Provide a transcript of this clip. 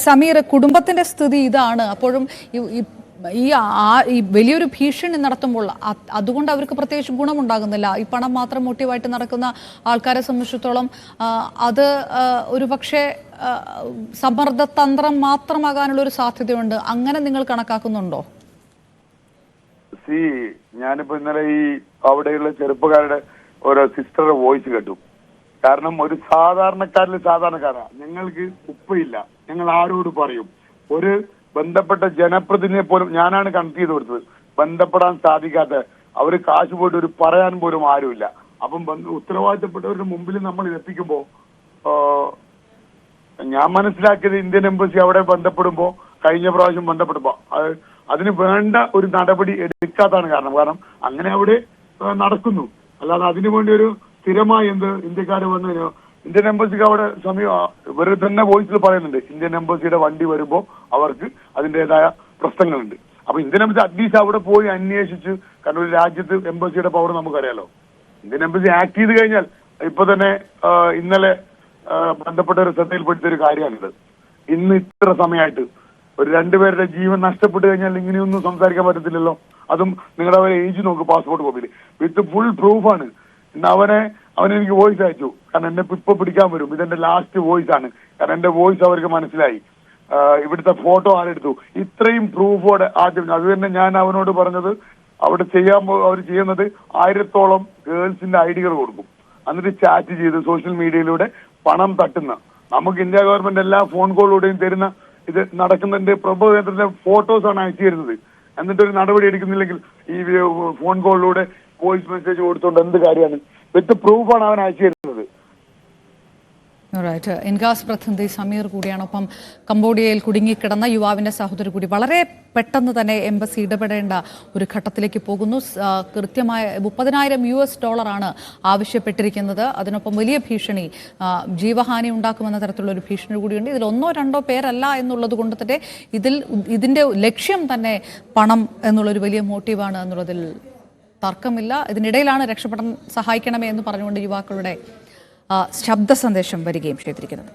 സമീർ, കുടുംബത്തിന്റെ സ്ഥിതി ഇതാണ്. അപ്പോഴും ഈ വലിയൊരു ഭീഷണി നടത്തുമ്പോൾ അതുകൊണ്ട് അവർക്ക് പ്രത്യേകിച്ച് ഗുണമുണ്ടാകുന്നില്ല. ഈ പണം മാത്രം മോട്ടീവായിട്ട് നടക്കുന്ന ആൾക്കാരെ സംബന്ധിച്ചിടത്തോളം അത് ഒരു പക്ഷേ സമ്മർദ്ദതന്ത്രം മാത്രമാകാനുള്ള ഒരു സാധ്യതയുണ്ട്. അങ്ങനെ നിങ്ങൾ കണക്കാക്കുന്നുണ്ടോ? ഞാനിപ്പോ ഇന്നലെ ഈ അവിടെയുള്ള ചെറുപ്പക്കാരുടെ ഓരോ സിസ്റ്ററുടെ വോയിസ് കേട്ടു. കാരണം ഒരു സാധാരണക്കാരാണ്. ഞങ്ങൾക്ക് ഉപ്പയില്ല, ഞങ്ങൾ ആരോട് പറയും? ഒരു ബന്ധപ്പെട്ട ജനപ്രതിനിധിയെ പോലും ഞാനാണ് കണക്ട് ചെയ്ത് കൊടുത്തത്. ബന്ധപ്പെടാൻ സാധിക്കാത്ത അവര് കാശ് പോയിട്ട് ഒരു പറയാൻ പോലും ആരുമില്ല. അപ്പം ഉത്തരവാദിത്തപ്പെട്ടവരുടെ മുമ്പിൽ നമ്മൾ എത്തിക്കുമ്പോ ഞാൻ മനസ്സിലാക്കിയത് ഇന്ത്യൻ എംബസി അവിടെ ബന്ധപ്പെടുമ്പോ, കഴിഞ്ഞ പ്രാവശ്യം ബന്ധപ്പെടുമ്പോ അതിന് വേണ്ട ഒരു നടപടി എടുക്കാത്തതാണ് കാരണം അങ്ങനെ അവിടെ നടക്കുന്നു. അല്ലാതെ അതിനുവേണ്ടി ഒരു സ്ഥിരമായി ഇന്ത്യക്കാര് വന്നതിനോ ഇന്ത്യൻ എംബസിക്ക് അവിടെ ഇവർ തന്നെ വോയിസിൽ പറയുന്നുണ്ട്, ഇന്ത്യൻ എംബസിയുടെ വണ്ടി വരുമ്പോൾ അവർക്ക് അതിൻ്റെതായ പ്രശ്നങ്ങളുണ്ട്. അപ്പൊ ഇന്ത്യൻ എംബസി അറ്റ്ലീസ്റ്റ് അവിടെ പോയി അന്വേഷിച്ച്, കാരണം ഒരു രാജ്യത്ത് എംബസിയുടെ പവർ നമുക്കറിയാലോ. ഇന്ത്യൻ എംബസി ആക്ട് ചെയ്ത് കഴിഞ്ഞാൽ ഇപ്പൊ തന്നെ ഇന്നലെ ബന്ധപ്പെട്ടവരെ ശ്രദ്ധയിൽപ്പെടുത്തിയ ഒരു കാര്യമാണിത്. ഇന്ന് ഇത്ര സമയമായിട്ട് ഒരു രണ്ടുപേരുടെ ജീവൻ നഷ്ടപ്പെട്ടു കഴിഞ്ഞാൽ ഇങ്ങനെയൊന്നും സംസാരിക്കാൻ പറ്റത്തില്ലല്ലോ. അതും നിങ്ങളുടെ അവരെ ഏജ് നോക്ക്, പാസ്പോർട്ട് കോപ്പിയിൽ വിത്ത് ഫുൾ പ്രൂഫാണ്. ഇന്ന് അവനെനിക്ക് വോയിസ് അയച്ചു. കാരണം എന്നെ ഇപ്പൊ പിടിക്കാൻ വരും, ഇതെന്റെ ലാസ്റ്റ് വോയിസ് ആണ്. കാരണം എന്റെ വോയിസ് അവർക്ക് മനസ്സിലായി. ഇവിടുത്തെ ഫോട്ടോ ആരെടുത്തു, ഇത്രയും പ്രൂഫോടെ ആദ്യം. അത് തന്നെ ഞാൻ അവനോട് പറഞ്ഞത്, അവിടെ അവർ ചെയ്യുന്നത് 1000-ഓളം ഗേൾസിന്റെ ഐഡികൾ കൊടുക്കും. എന്നിട്ട് ചാറ്റ് ചെയ്ത് സോഷ്യൽ മീഡിയയിലൂടെ പണം തട്ടുന്ന, നമുക്ക് ഇന്ത്യ ഗവൺമെന്റ് എല്ലാ ഫോൺ കോളിലൂടെയും തരുന്ന ഇത് നടക്കുന്നതിന്റെ പ്രഭവ കേന്ദ്രത്തിലെ ഫോട്ടോസാണ് അയച്ചു തരുന്നത്. എന്നിട്ടൊരു നടപടി എടുക്കുന്നില്ലെങ്കിൽ ഈ ഫോൺ കോളിലൂടെ വോയിസ് മെസ്സേജ് കൊടുത്തോണ്ട് എന്ത് കാര്യമാണ്? വിത്ത് പ്രൂഫാണ് അവൻ അയച്ചു തരുന്നത്. ഇൻഗാസ് പ്രതിനിധി സമീർ കൂടിയാണ്. ഒപ്പം കംബോഡിയയിൽ കുടുങ്ങിക്കിടന്ന യുവാവിന്റെ സഹോദരി കൂടി. വളരെ പെട്ടെന്ന് തന്നെ എംബസി ഇടപെടേണ്ട ഒരു ഘട്ടത്തിലേക്ക് പോകുന്നു. കൃത്യമായ $30,000 ആവശ്യപ്പെട്ടിരിക്കുന്നത്. അതിനൊപ്പം വലിയ ഭീഷണി, ജീവഹാനി ഉണ്ടാക്കുമെന്ന തരത്തിലുള്ള ഒരു ഭീഷണി കൂടിയുണ്ട്. ഇതിൽ 1-2 പേരല്ല എന്നുള്ളത് കൊണ്ട് തന്നെ ഇതിന്റെ ലക്ഷ്യം തന്നെ പണം എന്നുള്ളൊരു വലിയ മോട്ടീവാണ് എന്നുള്ളതിൽ തർക്കമില്ല. ഇതിനിടയിലാണ് രക്ഷപ്പെടാൻ സഹായിക്കണമേ എന്ന് പറഞ്ഞുകൊണ്ട് യുവാക്കളുടെ ശബ്ദ സന്ദേശം വരികയും ചെയ്തിരിക്കുന്നത്.